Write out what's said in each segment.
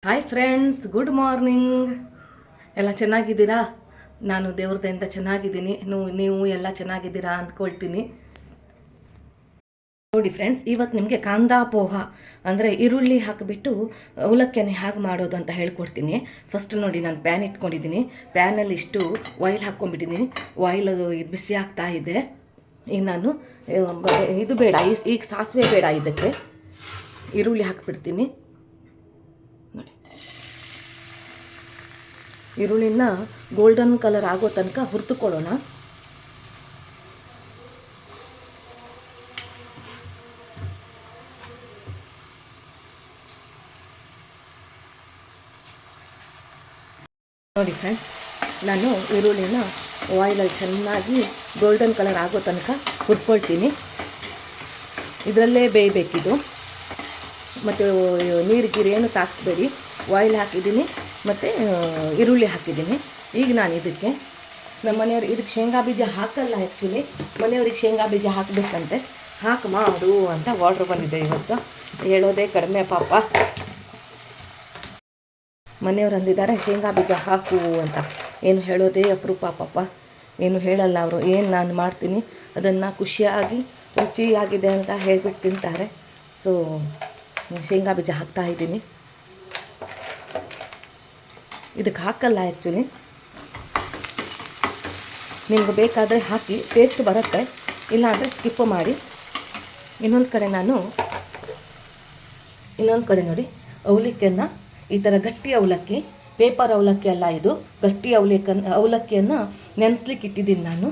Hi friends, good morning. ಎಲ್ಲ ಚೆನ್ನಾಗಿದ್ದೀರಾ? ನಾನು ದೇವ್ರದಿಂದ ಚೆನ್ನಾಗಿದ್ದೀನಿ. ನೀವು ಎಲ್ಲ ಚೆನ್ನಾಗಿದ್ದೀರಾ ಅಂದ್ಕೊಳ್ತೀನಿ. ನೋಡಿ ಫ್ರೆಂಡ್ಸ್, ಇವತ್ತು ನಿಮಗೆ ಕಾಂದಾ ಪೋಹ ಅಂದರೆ ಈರುಳ್ಳಿ ಹಾಕಿಬಿಟ್ಟು ಅವಲಕ್ಕಿಯನ್ನು ಹೇಗೆ ಮಾಡೋದು ಅಂತ ಹೇಳ್ಕೊಡ್ತೀನಿ. ಫಸ್ಟ್ ನೋಡಿ, ನಾನು ಪ್ಯಾನ್ ಇಟ್ಕೊಂಡಿದ್ದೀನಿ. ಪ್ಯಾನಲ್ಲಿ ಇಷ್ಟು ಆಯಿಲ್ ಹಾಕ್ಕೊಂಡ್ಬಿಟ್ಟಿದ್ದೀನಿ. ಆಯಿಲ್ ಇದು ಬಿಸಿ ಆಗ್ತಾ ಇದೆ. ಈಗ ನಾನು ಇದು ಬೇಡ, ಈಗ ಸಾಸಿವೆ ಬೇಡ, ಇದಕ್ಕೆ ಈರುಳ್ಳಿ ಹಾಕಿಬಿಡ್ತೀನಿ. ನೋಡಿ, ಈರುಳ್ಳಿನ ಗೋಲ್ಡನ್ ಕಲರ್ ಆಗೋ ತನಕ ಹುರಿದುಕೊಳ್ಳೋಣ. ನೋಡಿ ಫ್ರೆಂಡ್ಸ್, ನಾನು ಈರುಳ್ಳಿನ ಆಯಿಲಲ್ಲಿ ಚೆನ್ನಾಗಿ ಗೋಲ್ಡನ್ ಕಲರ್ ಆಗೋ ತನಕ ಹುರ್ಕೊಳ್ತೀನಿ. ಇದರಲ್ಲೇ ಬೇಯಬೇಕಿದು, ಮತ್ತು ನೀರು ಏನು ತಾಗಿಸ್ಬೇಡಿ. ಆಯಿಲ್ ಹಾಕಿದ್ದೀನಿ ಮತ್ತು ಈರುಳ್ಳಿ ಹಾಕಿದ್ದೀನಿ. ಈಗ ನಾನು ಇದಕ್ಕೆ ನಮ್ಮ ಮನೆಯವ್ರು ಇದಕ್ಕೆ ಶೇಂಗಾ ಬೀಜ ಹಾಕಲ್ಲ. ಆ್ಯಕ್ಚುಲಿ ಮನೆಯವ್ರಿಗೆ ಶೇಂಗಾ ಬೀಜ ಹಾಕಬೇಕಂತೆ, ಹಾಕಿ ಮಾಡು ಅಂತ ಆರ್ಡ್ರ್ ಬಂದಿದೆ. ಇವತ್ತು ಹೇಳೋದೇ ಕಡಿಮೆ ಪಾಪ. ಮನೆಯವ್ರು ಅಂದಿದ್ದಾರೆ ಶೇಂಗಾ ಬೀಜ ಹಾಕು ಅಂತ. ಏನು ಹೇಳೋದೇ ಅಪರೂಪ ಪಾಪ. ಏನು ಹೇಳಲ್ಲ ಅವರು. ಏನು ನಾನು ಮಾಡ್ತೀನಿ ಅದನ್ನು ಖುಷಿಯಾಗಿ ರುಚಿಯಾಗಿದೆ ಅಂತ ಹೇಳ್ಬಿಟ್ಟು ತಿಂತಾರೆ. ಸೊ ಶೇಂಗಾ ಬೀಜ ಹಾಕ್ತಾಯಿದ್ದೀನಿ. ಇದಕ್ಕೆ ಹಾಕಲ್ಲ ಆ್ಯಕ್ಚುಲಿ. ನಿಮ್ಗೆ ಬೇಕಾದರೆ ಹಾಕಿ, ಟೇಸ್ಟ್ ಬರುತ್ತೆ. ಇಲ್ಲಾಂದರೆ ಸ್ಕಿಪ್ ಮಾಡಿ. ಇನ್ನೊಂದು ಕಡೆ ನೋಡಿ, ಅವಲಕ್ಕಿಯನ್ನು ಈ ಥರ ಗಟ್ಟಿ ಅವಲಕ್ಕಿ, ಪೇಪರ್ ಅವಲಕ್ಕಿ ಅಲ್ಲ ಇದು, ಗಟ್ಟಿ ಅವಲಕ್ಕಿಯನ್ನು ನೆನೆಸ್ಲಿಕ್ಕೆ ಇಟ್ಟಿದ್ದೀನಿ ನಾನು.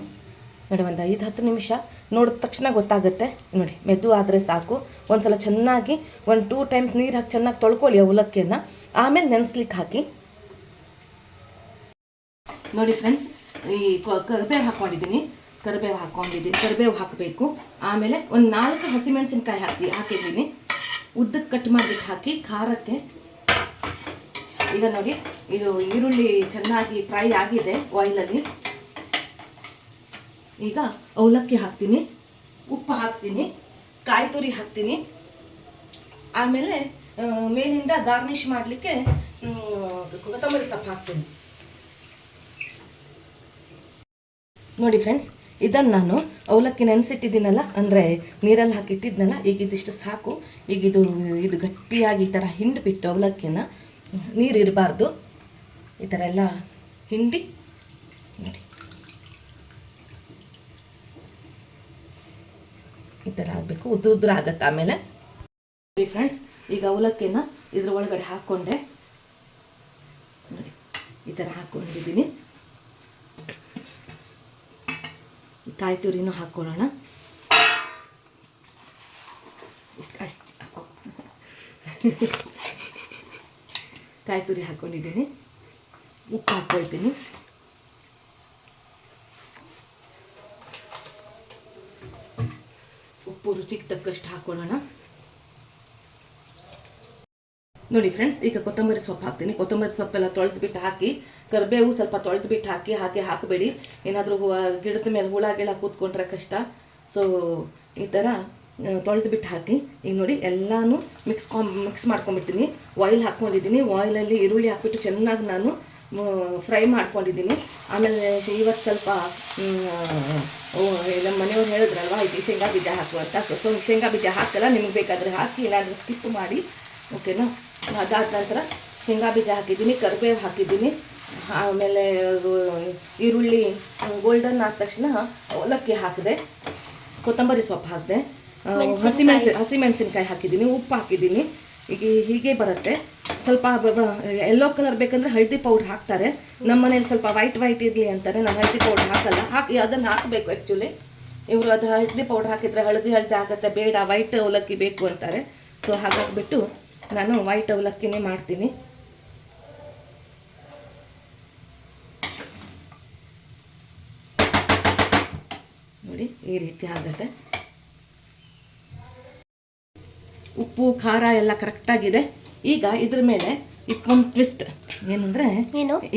ನೋಡಿ, ಒಂದು 5-10 ನಿಮಿಷ ನೋಡಿದ ತಕ್ಷಣ ಗೊತ್ತಾಗುತ್ತೆ. ನೋಡಿ, ಮೆದು ಆದರೆ ಸಾಕು. ಒಂದು ಸಲ ಚೆನ್ನಾಗಿ 1-2 ಟೈಮ್ಸ್ ನೀರು ಹಾಕಿ ಚೆನ್ನಾಗಿ ತೊಳ್ಕೊಳ್ಳಿ ಅವಲಕ್ಕಿಯನ್ನು. ಆಮೇಲೆ ನೆನೆಸ್ಲಿಕ್ಕೆ ಹಾಕಿ. ನೋಡಿ ಫ್ರೆಂಡ್ಸ್, ಈ ಕರಿಬೇವು ಹಾಕಬೇಕು. ಆಮೇಲೆ ಒಂದು 4 ಹಸಿಮೆಣಸಿನ್ಕಾಯಿ ಹಾಕಿದ್ದೀನಿ. ಉದ್ದಕ್ಕೆ ಕಟ್ ಮಾಡಿಬಿಟ್ಟು ಹಾಕಿ ಖಾರಕ್ಕೆ. ಈಗ ನೋಡಿ, ಇದು ಈರುಳ್ಳಿ ಚೆನ್ನಾಗಿ ಫ್ರೈ ಆಗಿದೆ ಆಯಿಲಲ್ಲಿ. ಈಗ ಅವಲಕ್ಕಿ ಹಾಕ್ತೀನಿ, ಉಪ್ಪು ಹಾಕ್ತೀನಿ, ಕಾಯಿ ತುರಿ ಹಾಕ್ತೀನಿ. ಆಮೇಲೆ ಮೇಲಿಂದ ಗಾರ್ನಿಷ್ ಮಾಡಲಿಕ್ಕೆ ಕೊತ್ತಂಬರಿ ಸೊಪ್ಪು ಹಾಕ್ತೀನಿ. ನೋಡಿ ಫ್ರೆಂಡ್ಸ್, ಇದನ್ನು ನಾನು ಅವಲಕ್ಕಿ ನೆನೆಸಿಟ್ಟಿದ್ದೀನಲ್ಲ, ಅಂದರೆ ನೀರಲ್ಲಿ ಹಾಕಿಟ್ಟಿದ್ನಲ್ಲ, ಈಗ ಇದಿಷ್ಟು ಸಾಕು. ಈಗ ಇದು ಗಟ್ಟಿಯಾಗಿ ಈ ಥರ ಹಿಂಡಿಬಿಟ್ಟು ಅವಲಕ್ಕಿನ, ನೀರಿರಬಾರ್ದು, ಈ ಥರ ಎಲ್ಲ ಹಿಂಡಿ. ನೋಡಿ, ಈ ಥರ ಆಗಬೇಕು. ಉದ್ರ ಆಗತ್ತೆ ಆಮೇಲೆ. ನೋಡಿ ಫ್ರೆಂಡ್ಸ್, ಈಗ ಅವಲಕ್ಕಿನ ಇದ್ರ ಒಳಗಡೆ ಹಾಕ್ಕೊಂಡೆ. ನೋಡಿ, ಈ ಥರ ಹಾಕ್ಕೊಂಡಿದ್ದೀನಿ. ಕಾಯಿ ತುರಿನೂ ಹಾಕ್ಕೊಳ್ಳೋಣ. ಕಾಯಿ ತುರಿ ಹಾಕ್ಕೊಂಡಿದ್ದೀನಿ. ಉಪ್ಪು ಹಾಕ್ಕೊಳ್ತೀನಿ. ಉಪ್ಪು ರುಚಿಗೆ ತಕ್ಕಷ್ಟು ಹಾಕ್ಕೊಳ್ಳೋಣ. ನೋಡಿ ಫ್ರೆಂಡ್ಸ್, ಈಗ ಕೊತ್ತಂಬರಿ ಸೊಪ್ಪು ಹಾಕ್ತೀನಿ. ಕೊತ್ತಂಬರಿ ಸೊಪ್ಪೆಲ್ಲ ತೊಳೆದ್ಬಿಟ್ಟು ಹಾಕಿ, ಕರಿಬೇವು ಸ್ವಲ್ಪ ತೊಳೆದ್ಬಿಟ್ಟು ಹಾಕಬೇಡಿ. ಏನಾದರೂ ಗಿಡದ ಮೇಲೆ ಹುಳ ಕೂತ್ಕೊಂಡ್ರೆ ಕಷ್ಟ. ಸೊ ಈ ಥರ ತೊಳೆದ್ಬಿಟ್ಟು ಹಾಕಿ. ಈಗ ನೋಡಿ, ಎಲ್ಲನೂ ಮಿಕ್ಸ್ ಮಾಡ್ಕೊಂಡ್ಬಿಡ್ತೀನಿ. ಆಯಿಲ್ ಹಾಕ್ಕೊಂಡಿದ್ದೀನಿ. ಆಯಿಲಲ್ಲಿ ಈರುಳ್ಳಿ ಹಾಕ್ಬಿಟ್ಟು ಚೆನ್ನಾಗಿ ನಾನು ಫ್ರೈ ಮಾಡ್ಕೊಂಡಿದ್ದೀನಿ. ಆಮೇಲೆ ಇವತ್ತು ಸ್ವಲ್ಪ ನಮ್ಮ ಮನೆಯವ್ರು ಹೇಳಿದ್ರಲ್ವ, ಇದು ಶೇಂಗಾ ಬೀಜ ಹಾಕು ಅಂತ. ಸೊ ಶೇಂಗಾ ಬೀಜ ಹಾಕಲ್ಲ, ನಿಮಗೆ ಬೇಕಾದರೆ ಹಾಕಿ, ಏನಾದರೂ ಸ್ಕಿಪ್ ಮಾಡಿ. ಓಕೆನಾ? ಅದಾದ ನಂತರ ಶೇಂಗಾ ಬೀಜ ಹಾಕಿದ್ದೀನಿ, ಕರಿಬೇವು ಹಾಕಿದ್ದೀನಿ. ಆಮೇಲೆ ಈರುಳ್ಳಿ ಗೋಲ್ಡನ್ ಆದ ತಕ್ಷಣ ಅವಲಕ್ಕಿ ಹಾಕಿದೆ, ಕೊತ್ತಂಬರಿ ಸೊಪ್ಪು ಹಾಕಿದೆ, ಹಸಿಮೆಣಸಿನ್ಕಾಯಿ ಹಾಕಿದ್ದೀನಿ, ಉಪ್ಪು ಹಾಕಿದ್ದೀನಿ. ಈಗ ಹೀಗೆ ಬರುತ್ತೆ. ಸ್ವಲ್ಪ ಯೆಲ್ಲೋ ಕಲರ್ ಬೇಕಂದರೆ ಹಳದಿ ಪೌಡ್ರ್ ಹಾಕ್ತಾರೆ. ನಮ್ಮ ಮನೇಲಿ ಸ್ವಲ್ಪ ವೈಟ್ ಇರಲಿ ಅಂತಾರೆ. ನಾನು ಹಳದಿ ಪೌಡ್ರ್ ಹಾಕಲ್ಲ. ಅದನ್ನು ಹಾಕಬೇಕು ಆ್ಯಕ್ಚುಲಿ. ಇವರು ಅದು ಹಳದಿ ಪೌಡ್ರ್ ಹಾಕಿದರೆ ಹಳದಿ ಆಗುತ್ತೆ, ಬೇಡ ವೈಟ್ ಅವಲಕ್ಕಿ ಬೇಕು ಅಂತಾರೆ. ಸೊ ಹಾಗಾಗಿಬಿಟ್ಟು ನಾನು ವೈಟ್ ಅವಲಕ್ಕಿನೇ ಮಾಡ್ತೀನಿ. ನೋಡಿ, ಈ ರೀತಿ ಆಗುತ್ತೆ. ಉಪ್ಪು ಖಾರ ಎಲ್ಲ ಕರೆಕ್ಟಾಗಿದೆ. ಈಗ ಇದ್ರ ಮೇಲೆ ಇದಕ್ಕೊಂದು ಟ್ವಿಸ್ಟ್ ಏನಂದರೆ,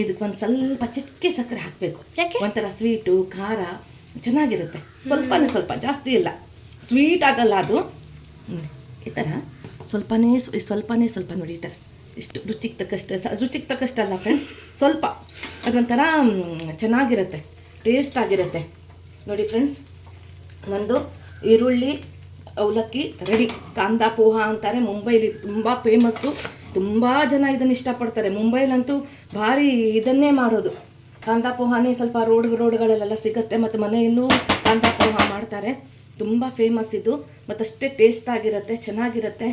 ಇದಕ್ಕೊಂದು ಸ್ವಲ್ಪ ಚಿಟಕೆ ಸಕ್ಕರೆ ಹಾಕಬೇಕು. ಒಂಥರ ಸ್ವೀಟು ಖಾರ ಚೆನ್ನಾಗಿರುತ್ತೆ. ಸ್ವಲ್ಪ ಜಾಸ್ತಿ ಇಲ್ಲ, ಸ್ವೀಟ್ ಆಗಲ್ಲ ಅದು. ಈ ಥರ ಸ್ವಲ್ಪನೇ ಸ್ವಲ್ಪ ನೋಡಿ, ಈ ಥರ ಇಷ್ಟು ರುಚಿಗೆ ತಕ್ಕಷ್ಟು ಅಲ್ಲ ಫ್ರೆಂಡ್ಸ್, ಸ್ವಲ್ಪ ಅದೊಂಥರ ಚೆನ್ನಾಗಿರುತ್ತೆ, ಟೇಸ್ಟ್ ಆಗಿರುತ್ತೆ. ನೋಡಿ ಫ್ರೆಂಡ್ಸ್, ನಂದು ಈರುಳ್ಳಿ ಅವಲಕ್ಕಿ ರೆಡಿ. ಕಾಂದಾ ಪೋಹ ಅಂತಾರೆ, ಮುಂಬೈಲಿ ತುಂಬ ಫೇಮಸ್ಸು, ತುಂಬ ಜನ ಇದನ್ನು ಇಷ್ಟಪಡ್ತಾರೆ. ಮುಂಬೈಲಂತೂ ಭಾರಿ ಇದನ್ನೇ ಮಾಡೋದು, ಕಾಂದಾ ಪೋಹನೇ. ಸ್ವಲ್ಪ ರೋಡ್ಗಳಲ್ಲೆಲ್ಲ ಸಿಗುತ್ತೆ, ಮತ್ತು ಮನೆಯಲ್ಲೂ ಕಾಂದಾ ಪೋಹ ಮಾಡ್ತಾರೆ. ತುಂಬ ಫೇಮಸ್ ಇದು, ಮತ್ತಷ್ಟೇ ಟೇಸ್ಟ್ ಆಗಿರುತ್ತೆ, ಚೆನ್ನಾಗಿರುತ್ತೆ.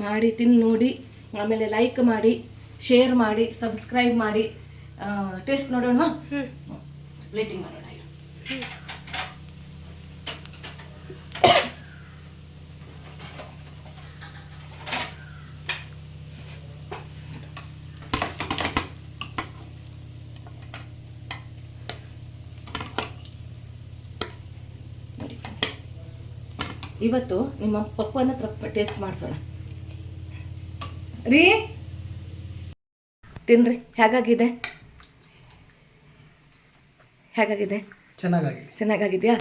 ಮಾಡಿ ತಿಂದು ನೋಡಿ. ಆಮೇಲೆ ಲೈಕ್ ಮಾಡಿ, ಶೇರ್ ಮಾಡಿ, ಸಬ್ಸ್ಕ್ರೈಬ್ ಮಾಡಿ. ಟೇಸ್ಟ್ ನೋಡೋಣ, ಪ್ಲೇಟಿಂಗ್ ಮಾಡೋಣ. ಇವತ್ತು ನಿಮ್ಮ ಪಪ್ಪನ ಹತ್ರ ಟೇಸ್ಟ್ ಮಾಡಿಸೋಣ ರೀ. ತಿನ್ರಿ, ಹೇಗಾಗಿದೆ? ಚೆನ್ನಾಗಿದೆಯಾ? ಚೆನ್ನಾಗಿದೆಯಾ?